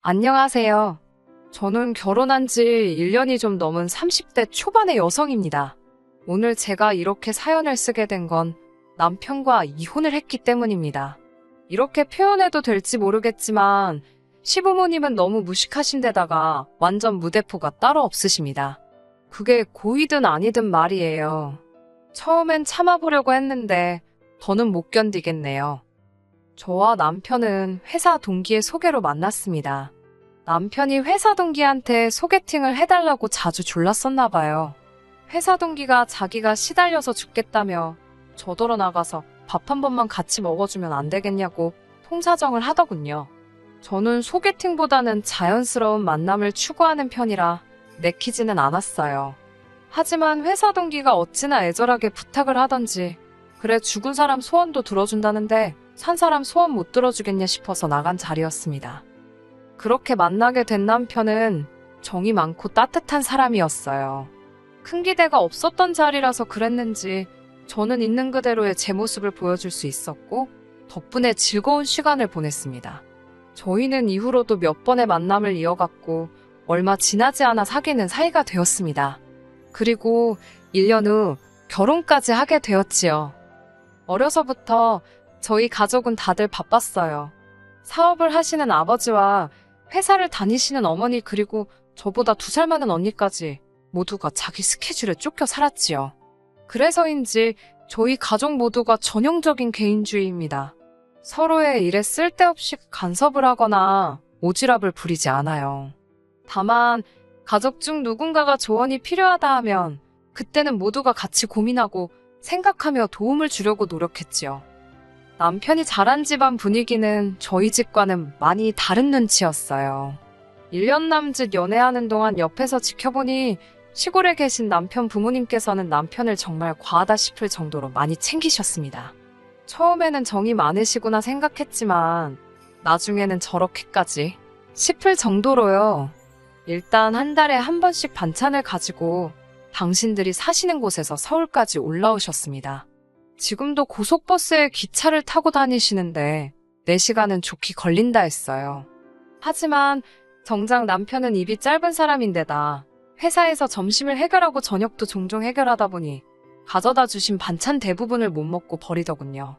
안녕하세요. 저는 결혼한 지 1년이 좀 넘은 30대 초반의 여성입니다. 오늘 제가 이렇게 사연을 쓰게 된 건 남편과 이혼을 했기 때문입니다. 이렇게 표현해도 될지 모르겠지만 시부모님은 너무 무식하신 데다가 완전 무대포가 따로 없으십니다. 그게 고이든 아니든 말이에요. 처음엔 참아보려고 했는데 더는 못 견디겠네요. 저와 남편은 회사 동기의 소개로 만났습니다. 남편이 회사 동기한테 소개팅을 해달라고 자주 졸랐었나 봐요. 회사 동기가 자기가 시달려서 죽겠다며 저더러 나가서 밥 한 번만 같이 먹어주면 안 되겠냐고 통사정을 하더군요. 저는 소개팅보다는 자연스러운 만남을 추구하는 편이라 내키지는 않았어요. 하지만 회사 동기가 어찌나 애절하게 부탁을 하던지 그래 죽은 사람 소원도 들어준다는데 산 사람 소원 못 들어주겠냐 싶어서 나간 자리였습니다. 그렇게 만나게 된 남편은 정이 많고 따뜻한 사람이었어요. 큰 기대가 없었던 자리라서 그랬는지 저는 있는 그대로의 제 모습을 보여줄 수 있었고 덕분에 즐거운 시간을 보냈습니다. 저희는 이후로도 몇 번의 만남을 이어갔고 얼마 지나지 않아 사귀는 사이가 되었습니다. 그리고 1년 후 결혼까지 하게 되었지요. 어려서부터 저희 가족은 다들 바빴어요. 사업을 하시는 아버지와 회사를 다니시는 어머니 그리고 저보다 2살 많은 언니까지 모두가 자기 스케줄에 쫓겨 살았지요. 그래서인지 저희 가족 모두가 전형적인 개인주의입니다. 서로의 일에 쓸데없이 간섭을 하거나 오지랖을 부리지 않아요. 다만 가족 중 누군가가 조언이 필요하다 하면 그때는 모두가 같이 고민하고 생각하며 도움을 주려고 노력했지요. 남편이 자란 집안 분위기는 저희 집과는 많이 다른 눈치였어요. 1년 남짓 연애하는 동안 옆에서 지켜보니 시골에 계신 남편 부모님께서는 남편을 정말 과하다 싶을 정도로 많이 챙기셨습니다. 처음에는 정이 많으시구나 생각했지만 나중에는 저렇게까지 싶을 정도로요. 일단 한 달에 한 번씩 반찬을 가지고 당신들이 사시는 곳에서 서울까지 올라오셨습니다. 지금도 고속버스에 기차를 타고 다니시는데 4시간은 좋게 걸린다 했어요. 하지만 정작 남편은 입이 짧은 사람인데다 회사에서 점심을 해결하고 저녁도 종종 해결하다 보니 가져다 주신 반찬 대부분을 못 먹고 버리더군요.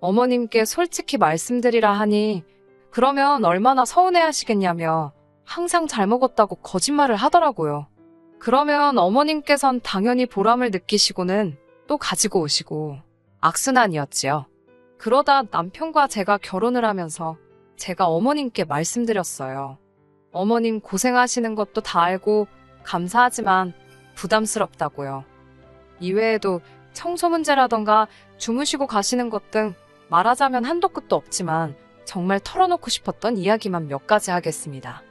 어머님께 솔직히 말씀드리라 하니 그러면 얼마나 서운해 하시겠냐며 항상 잘 먹었다고 거짓말을 하더라고요. 그러면 어머님께선 당연히 보람을 느끼시고는 또 가지고 오시고 악순환이었지요. 그러다 남편과 제가 결혼을 하면서 제가 어머님께 말씀드렸어요. 어머님 고생하시는 것도 다 알고 감사하지만 부담스럽다고요. 이외에도 청소 문제라던가 주무시고 가시는 것 등 말하자면 한도 끝도 없지만 정말 털어놓고 싶었던 이야기만 몇 가지 하겠습니다.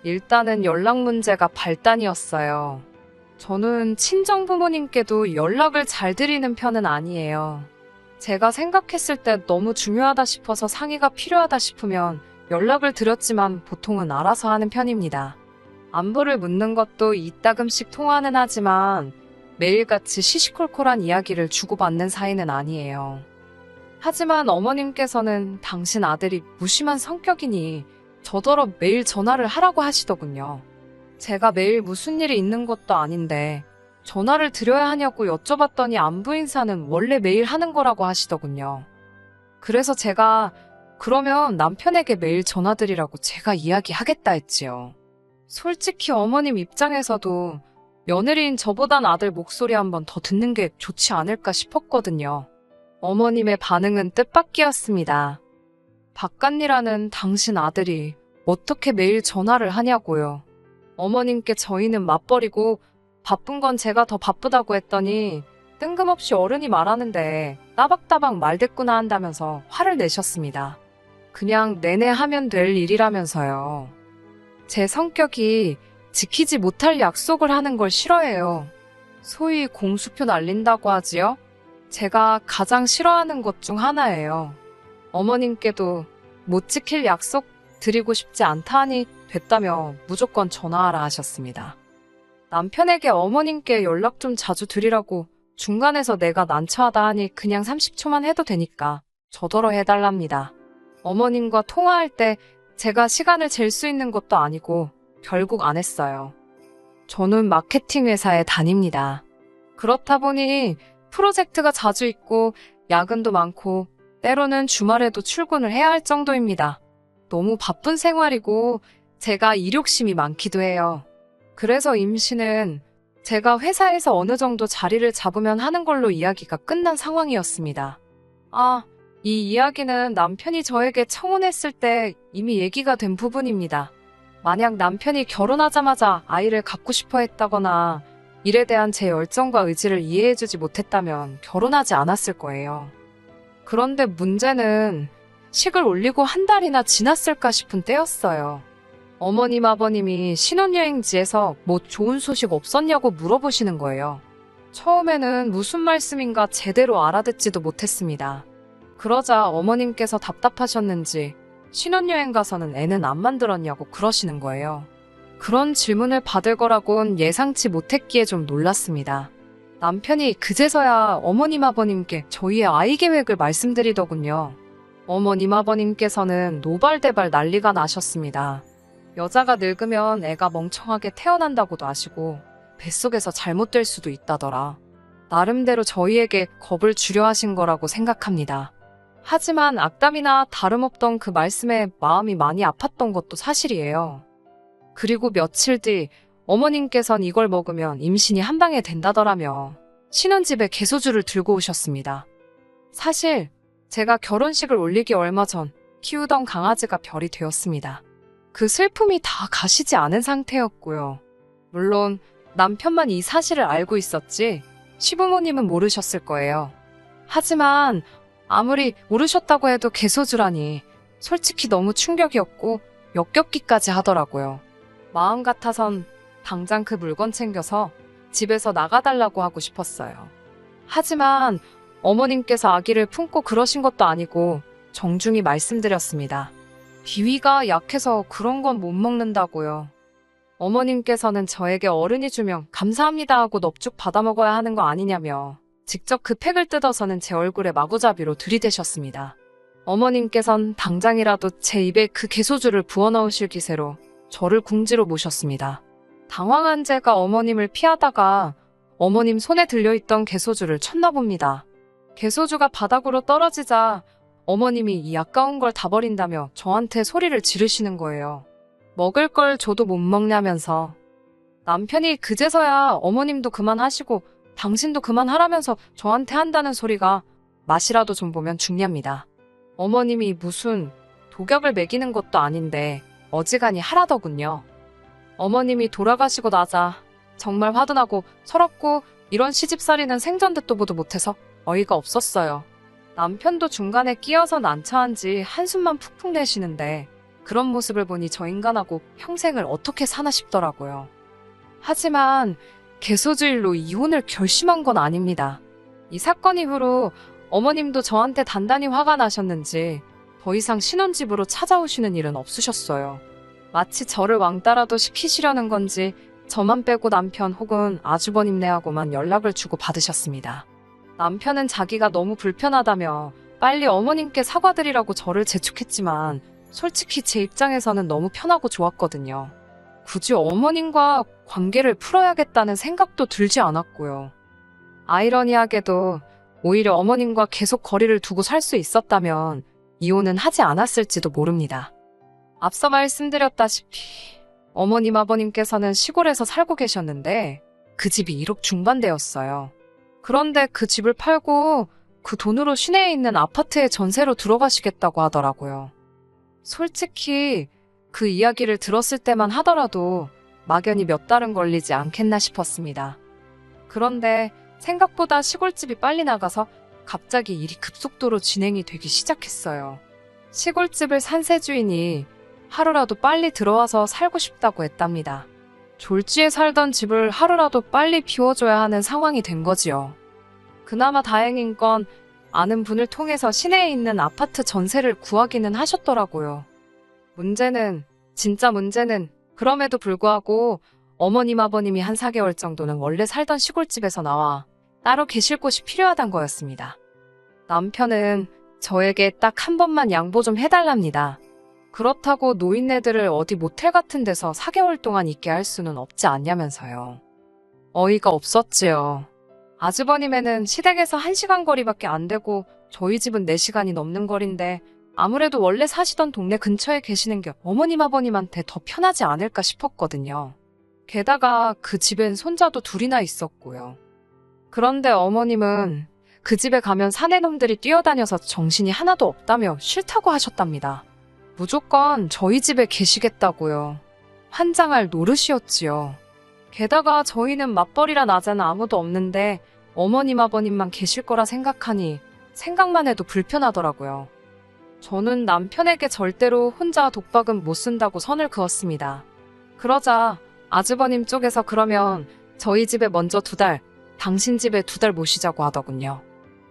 일단은 연락 문제가 발단이었어요. 저는 친정 부모님께도 연락을 잘 드리는 편은 아니에요. 제가 생각했을 때 너무 중요하다 싶어서 상의가 필요하다 싶으면 연락을 드렸지만 보통은 알아서 하는 편입니다. 안부를 묻는 것도 이따금씩 통화는 하지만 매일같이 시시콜콜한 이야기를 주고받는 사이는 아니에요. 하지만 어머님께서는 당신 아들이 무심한 성격이니 저더러 매일 전화를 하라고 하시더군요. 제가 매일 무슨 일이 있는 것도 아닌데 전화를 드려야 하냐고 여쭤봤더니 안부 인사는 원래 매일 하는 거라고 하시더군요. 그래서 제가 그러면 남편에게 매일 전화드리라고 제가 이야기하겠다 했지요. 솔직히 어머님 입장에서도 며느리인 저보단 아들 목소리 한번 더 듣는 게 좋지 않을까 싶었거든요. 어머님의 반응은 뜻밖이었습니다. 바깥일하는 당신 아들이 어떻게 매일 전화를 하냐고요. 어머님께 저희는 맞벌이고 바쁜 건 제가 더 바쁘다고 했더니 뜬금없이 어른이 말하는데 따박따박 말대꾸나 한다면서 화를 내셨습니다. 그냥 내내 하면 될 일이라면서요. 제 성격이 지키지 못할 약속을 하는 걸 싫어해요. 소위 공수표 날린다고 하지요? 제가 가장 싫어하는 것 중 하나예요. 어머님께도 못 지킬 약속 드리고 싶지 않다 하니 됐다며 무조건 전화하라 하셨습니다. 남편에게 어머님께 연락 좀 자주 드리라고 중간에서 내가 난처하다 하니 그냥 30초만 해도 되니까 저더러 해달랍니다. 어머님과 통화할 때 제가 시간을 잴 수 있는 것도 아니고 결국 안 했어요. 저는 마케팅 회사에 다닙니다. 그렇다 보니 프로젝트가 자주 있고 야근도 많고 때로는 주말에도 출근을 해야 할 정도입니다. 너무 바쁜 생활이고 제가 일욕심이 많기도 해요. 그래서 임신은 제가 회사에서 어느 정도 자리를 잡으면 하는 걸로 이야기가 끝난 상황이었습니다. 이 이야기는 남편이 저에게 청혼했을 때 이미 얘기가 된 부분입니다. 만약 남편이 결혼하자마자 아이를 갖고 싶어 했다거나 일에 대한 제 열정과 의지를 이해해주지 못했다면 결혼하지 않았을 거예요. 그런데 문제는 식을 올리고 한 달이나 지났을까 싶은 때였어요. 어머님, 아버님이 신혼여행지에서 뭐 좋은 소식 없었냐고 물어보시는 거예요. 처음에는 무슨 말씀인가 제대로 알아듣지도 못했습니다. 그러자 어머님께서 답답하셨는지 신혼여행 가서는 애는 안 만들었냐고 그러시는 거예요. 그런 질문을 받을 거라곤 예상치 못했기에 좀 놀랐습니다. 남편이 그제서야 어머님, 아버님께 저희의 아이 계획을 말씀드리더군요. 어머님, 아버님께서는 노발대발 난리가 나셨습니다. 여자가 늙으면 애가 멍청하게 태어난다고도 아시고 뱃속에서 잘못될 수도 있다더라. 나름대로 저희에게 겁을 주려 하신 거라고 생각합니다. 하지만 악담이나 다름없던 그 말씀에 마음이 많이 아팠던 것도 사실이에요. 그리고 며칠 뒤 어머님께선 이걸 먹으면 임신이 한 방에 된다더라며 신혼집에 개소주를 들고 오셨습니다. 사실 제가 결혼식을 올리기 얼마 전 키우던 강아지가 별이 되었습니다. 그 슬픔이 다 가시지 않은 상태였고요. 물론 남편만 이 사실을 알고 있었지 시부모님은 모르셨을 거예요. 하지만 아무리 모르셨다고 해도 개소주라니 솔직히 너무 충격이었고 역겹기까지 하더라고요. 마음 같아선 당장 그 물건 챙겨서 집에서 나가달라고 하고 싶었어요. 하지만 어머님께서 아기를 품고 그러신 것도 아니고 정중히 말씀드렸습니다. 비위가 약해서 그런 건 못 먹는다고요. 어머님께서는 저에게 어른이 주면 감사합니다 하고 넙죽 받아 먹어야 하는 거 아니냐며 직접 그 팩을 뜯어서는 제 얼굴에 마구잡이로 들이대셨습니다. 어머님께선 당장이라도 제 입에 그 개소주를 부어넣으실 기세로 저를 궁지로 모셨습니다. 당황한 제가 어머님을 피하다가 어머님 손에 들려있던 개소주를 쳤나 봅니다. 개소주가 바닥으로 떨어지자 어머님이 이 아까운 걸 다 버린다며 저한테 소리를 지르시는 거예요. 먹을 걸 줘도 못 먹냐면서. 남편이 그제서야 어머님도 그만하시고 당신도 그만하라면서 저한테 한다는 소리가 맛이라도 좀 보면 죽냐입니다. 어머님이 무슨 독약을 먹이는 것도 아닌데 어지간히 하라더군요. 어머님이 돌아가시고 나자 정말 화도 나고 서럽고 이런 시집살이는 생전 듣도 보도 못해서 어이가 없었어요. 남편도 중간에 끼어서 난처한 지 한숨만 푹푹 내쉬는데 그런 모습을 보니 저 인간하고 평생을 어떻게 사나 싶더라고요. 하지만 개소주일로 이혼을 결심한 건 아닙니다. 이 사건 이후로 어머님도 저한테 단단히 화가 나셨는지 더 이상 신혼집으로 찾아오시는 일은 없으셨어요. 마치 저를 왕따라도 시키시려는 건지 저만 빼고 남편 혹은 아주버님네하고만 연락을 주고 받으셨습니다. 남편은 자기가 너무 불편하다며 빨리 어머님께 사과드리라고 저를 재촉했지만 솔직히 제 입장에서는 너무 편하고 좋았거든요. 굳이 어머님과 관계를 풀어야겠다는 생각도 들지 않았고요. 아이러니하게도 오히려 어머님과 계속 거리를 두고 살 수 있었다면 이혼은 하지 않았을지도 모릅니다. 앞서 말씀드렸다시피 어머님 아버님께서는 시골에서 살고 계셨는데 그 집이 1억 중반대였어요. 그런데 그 집을 팔고 그 돈으로 시내에 있는 아파트에 전세로 들어가시겠다고 하더라고요. 솔직히 그 이야기를 들었을 때만 하더라도 막연히 몇 달은 걸리지 않겠나 싶었습니다. 그런데 생각보다 시골집이 빨리 나가서 갑자기 일이 급속도로 진행이 되기 시작했어요. 시골집을 산 새 주인이 하루라도 빨리 들어와서 살고 싶다고 했답니다. 졸지에 살던 집을 하루라도 빨리 비워줘야 하는 상황이 된 거지요. 그나마 다행인 건 아는 분을 통해서 시내에 있는 아파트 전세를 구하기는 하셨더라고요. 진짜 문제는 그럼에도 불구하고 어머님 아버님이 한 4개월 정도는 원래 살던 시골집에서 나와 따로 계실 곳이 필요하단 거였습니다. 남편은 저에게 딱 한 번만 양보 좀 해달랍니다. 그렇다고 노인네들을 어디 모텔 같은 데서 4개월 동안 있게 할 수는 없지 않냐면서요. 어이가 없었지요. 아주버님에는 시댁에서 1시간 거리밖에 안 되고 저희 집은 4시간이 넘는 거리인데 아무래도 원래 사시던 동네 근처에 계시는 게 어머님 아버님한테 더 편하지 않을까 싶었거든요. 게다가 그 집엔 손자도 둘이나 있었고요. 그런데 어머님은 그 집에 가면 사내놈들이 뛰어다녀서 정신이 하나도 없다며 싫다고 하셨답니다. 무조건 저희 집에 계시겠다고요. 환장할 노릇이었지요. 게다가 저희는 맞벌이라 낮에는 아무도 없는데 어머님 아버님만 계실 거라 생각하니 생각만 해도 불편하더라고요. 저는 남편에게 절대로 혼자 독박은 못 쓴다고 선을 그었습니다. 그러자 아주버님 쪽에서 그러면 저희 집에 먼저 2달, 당신 집에 2달 모시자고 하더군요.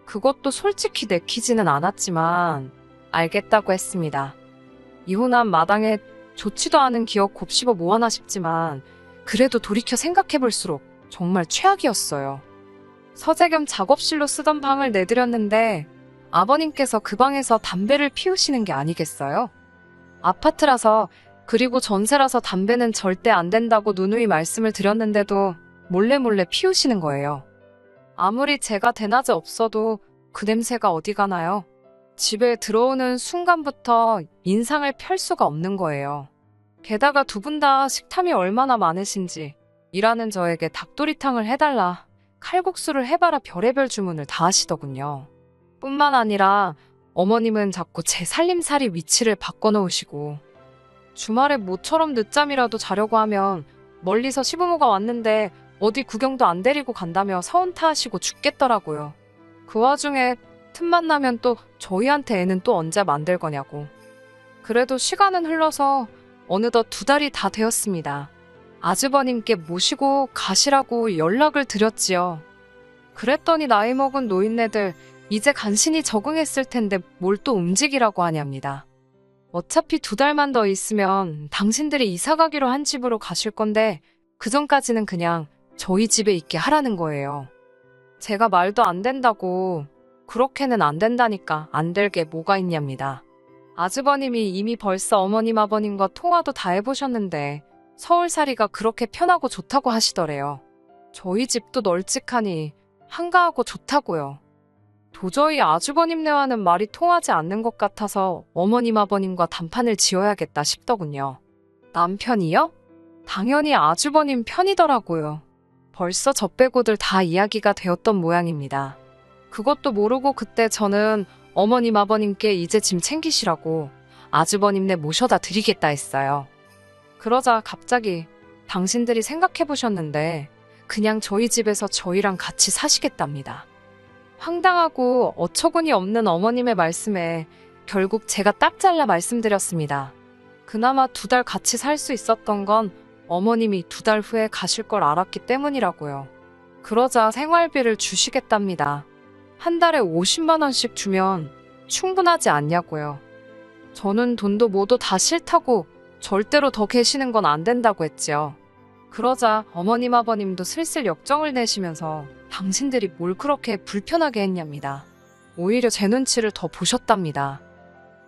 그것도 솔직히 내키지는 않았지만 알겠다고 했습니다. 이혼한 마당에 좋지도 않은 기억 곱씹어 모아나 싶지만 그래도 돌이켜 생각해볼수록 정말 최악이었어요. 서재 겸 작업실로 쓰던 방을 내드렸는데 아버님께서 그 방에서 담배를 피우시는 게 아니겠어요? 아파트라서 그리고 전세라서 담배는 절대 안 된다고 누누이 말씀을 드렸는데도 몰래 피우시는 거예요. 아무리 제가 대낮에 없어도 그 냄새가 어디 가나요? 집에 들어오는 순간부터 인상을 펼 수가 없는 거예요. 게다가 2분 다 식탐이 얼마나 많으신지 일하는 저에게 닭도리탕을 해달라, 칼국수를 해봐라 별의별 주문을 다 하시더군요. 뿐만 아니라 어머님은 자꾸 제 살림살이 위치를 바꿔놓으시고 주말에 모처럼 늦잠이라도 자려고 하면 멀리서 시부모가 왔는데 어디 구경도 안 데리고 간다며 서운타하시고 죽겠더라고요. 그 와중에 틈만 나면 또 저희한테 애는 또 언제 만들 거냐고. 그래도 시간은 흘러서 어느덧 2달이 다 되었습니다. 아주버님께 모시고 가시라고 연락을 드렸지요. 그랬더니 나이 먹은 노인네들 이제 간신히 적응했을 텐데 뭘 또 움직이라고 하냐입니다. 어차피 2달만 더 있으면 당신들이 이사 가기로 한 집으로 가실 건데 그 전까지는 그냥 저희 집에 있게 하라는 거예요. 제가 말도 안 된다고, 그렇게는 안 된다니까 안 될 게 뭐가 있냐입니다. 아주버님이 이미 벌써 어머님 아버님과 통화도 다 해보셨는데 서울살이가 그렇게 편하고 좋다고 하시더래요. 저희 집도 널찍하니 한가하고 좋다고요. 도저히 아주버님네와는 말이 통하지 않는 것 같아서 어머님 아버님과 단판을 지어야겠다 싶더군요. 남편이요? 당연히 아주버님 편이더라고요. 벌써 저 빼고들 다 이야기가 되었던 모양입니다. 그것도 모르고 그때 저는 어머님 아버님께 이제 짐 챙기시라고 아주버님네 모셔다 드리겠다 했어요. 그러자 갑자기 당신들이 생각해보셨는데 그냥 저희 집에서 저희랑 같이 사시겠답니다. 황당하고 어처구니 없는 어머님의 말씀에 결국 제가 딱 잘라 말씀드렸습니다. 그나마 2달 같이 살 수 있었던 건 어머님이 2달 후에 가실 걸 알았기 때문이라고요. 그러자 생활비를 주시겠답니다. 한 달에 50만 원씩 주면 충분하지 않냐고요. 저는 돈도 뭐도 다 싫다고 절대로 더 계시는 건 안 된다고 했지요. 그러자 어머님 아버님도 슬슬 역정을 내시면서 당신들이 뭘 그렇게 불편하게 했냐입니다. 오히려 제 눈치를 더 보셨답니다.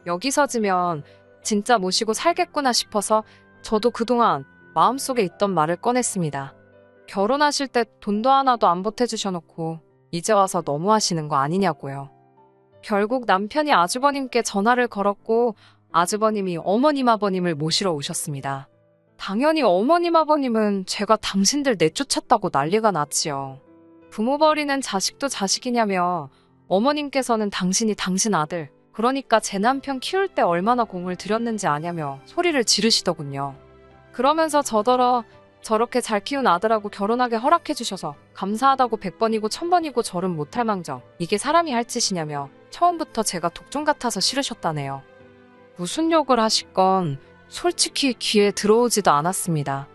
여기서지면 진짜 모시고 살겠구나 싶어서 저도 그동안 마음속에 있던 말을 꺼냈습니다. 결혼하실 때 돈도 하나도 안 보태주셔놓고 이제 와서 너무하시는 거 아니냐고요. 결국 남편이 아주버님께 전화를 걸었고 아주버님이 어머님 아버님을 모시러 오셨습니다. 당연히 어머님 아버님은 제가 당신들 내쫓았다고 난리가 났지요. 부모 버리는 자식도 자식이냐며 어머님께서는 당신이 당신 아들, 그러니까 제 남편 키울 때 얼마나 공을 들였는지 아냐며 소리를 지르시더군요. 그러면서 저더러 저렇게 잘 키운 아들하고 결혼하게 허락해 주셔서 감사하다고 100번이고 1000번이고 절은 못할 망정 이게 사람이 할 짓이냐며 처음부터 제가 독종 같아서 싫으셨다네요. 무슨 욕을 하시건 솔직히 귀에 들어오지도 않았습니다.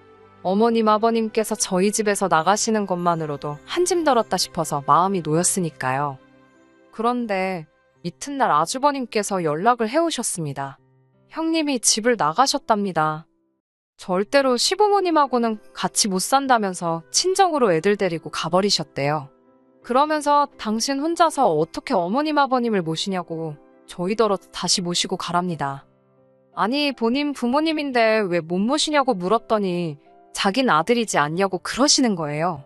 어머님 아버님께서 저희 집에서 나가시는 것만으로도 한짐 덜었다 싶어서 마음이 놓였으니까요. 그런데 이튿날 아주버님께서 연락을 해오셨습니다. 형님이 집을 나가셨답니다. 절대로 시부모님하고는 같이 못 산다면서 친정으로 애들 데리고 가버리셨대요. 그러면서 당신 혼자서 어떻게 어머님 아버님을 모시냐고 저희더러 다시 모시고 가랍니다. 아니, 본인 부모님인데 왜 못 모시냐고 물었더니 자긴 아들이지 않냐고 그러시는 거예요.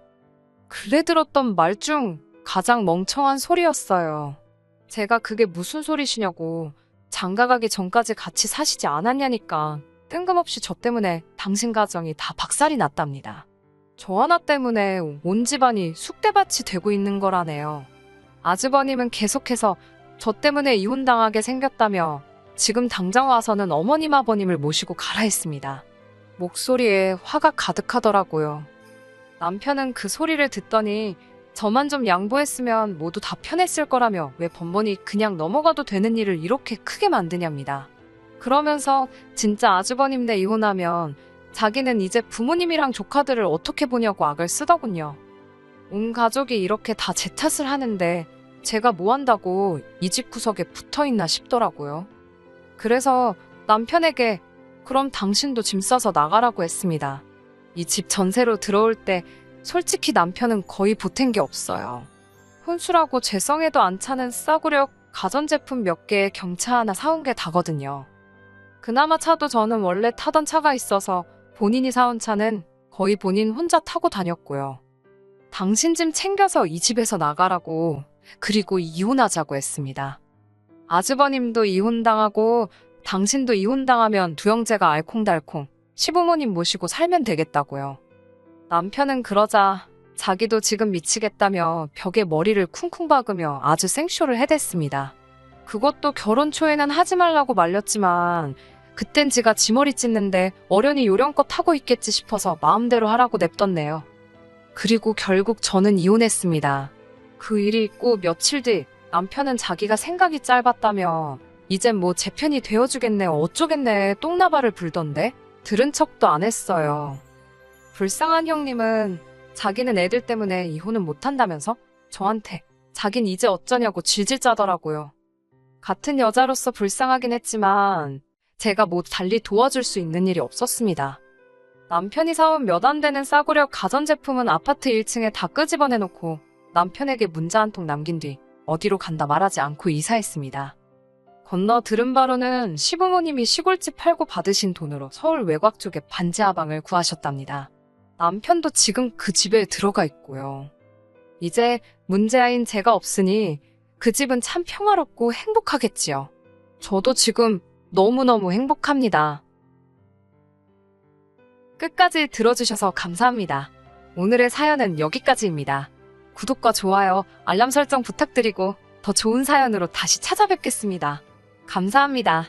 근래 들었던 말 중 가장 멍청한 소리였어요. 제가 그게 무슨 소리시냐고, 장가가기 전까지 같이 사시지 않았냐니까 뜬금없이 저 때문에 당신 가정이 다 박살이 났답니다. 저 하나 때문에 온 집안이 쑥대밭이 되고 있는 거라네요. 아주버님은 계속해서 저 때문에 이혼당하게 생겼다며 지금 당장 와서는 어머님 아버님을 모시고 가라 했습니다. 목소리에 화가 가득하더라고요. 남편은 그 소리를 듣더니 저만 좀 양보했으면 모두 다 편했을 거라며 왜 번번이 그냥 넘어가도 되는 일을 이렇게 크게 만드냐입니다. 그러면서 진짜 아주버님네 이혼하면 자기는 이제 부모님이랑 조카들을 어떻게 보냐고 악을 쓰더군요. 온 가족이 이렇게 다 제 탓을 하는데 제가 뭐 한다고 이 집 구석에 붙어있나 싶더라고요. 그래서 남편에게 그럼 당신도 짐 싸서 나가라고 했습니다. 이 집 전세로 들어올 때 솔직히 남편은 거의 보탠 게 없어요. 혼수라고 재성에도 안 차는 싸구려 가전제품 몇 개에 경차 하나 사온 게 다거든요. 그나마 차도 저는 원래 타던 차가 있어서 본인이 사온 차는 거의 본인 혼자 타고 다녔고요. 당신 짐 챙겨서 이 집에서 나가라고, 그리고 이혼하자고 했습니다. 아주버님도 이혼당하고 당신도 이혼당하면 두 형제가 알콩달콩 시부모님 모시고 살면 되겠다고요. 남편은 그러자 자기도 지금 미치겠다며 벽에 머리를 쿵쿵 박으며 아주 생쇼를 해댔습니다. 그것도 결혼 초에는 하지 말라고 말렸지만 그땐 지가 지 머리 찢는데 어련히 요령껏 하고 있겠지 싶어서 마음대로 하라고 냅뒀네요. 그리고 결국 저는 이혼했습니다. 그 일이 있고 며칠 뒤 남편은 자기가 생각이 짧았다며 이젠 뭐 제 편이 되어주겠네 어쩌겠네 똥나발을 불던데 들은 척도 안 했어요. 불쌍한 형님은 자기는 애들 때문에 이혼은 못한다면서 저한테 자긴 이제 어쩌냐고 질질 짜더라고요. 같은 여자로서 불쌍하긴 했지만 제가 뭐 달리 도와줄 수 있는 일이 없었습니다. 남편이 사온 몇 안 되는 싸구려 가전제품은 아파트 1층에 다 끄집어내놓고 남편에게 문자 한 통 남긴 뒤 어디로 간다 말하지 않고 이사했습니다. 건너 들은 바로는 시부모님이 시골집 팔고 받으신 돈으로 서울 외곽 쪽에 반지 하방을 구하셨답니다. 남편도 지금 그 집에 들어가 있고요. 이제 문제아인 제가 없으니 그 집은 참 평화롭고 행복하겠지요. 저도 지금 너무너무 행복합니다. 끝까지 들어주셔서 감사합니다. 오늘의 사연은 여기까지입니다. 구독과 좋아요, 알람 설정 부탁드리고 더 좋은 사연으로 다시 찾아뵙겠습니다. 감사합니다.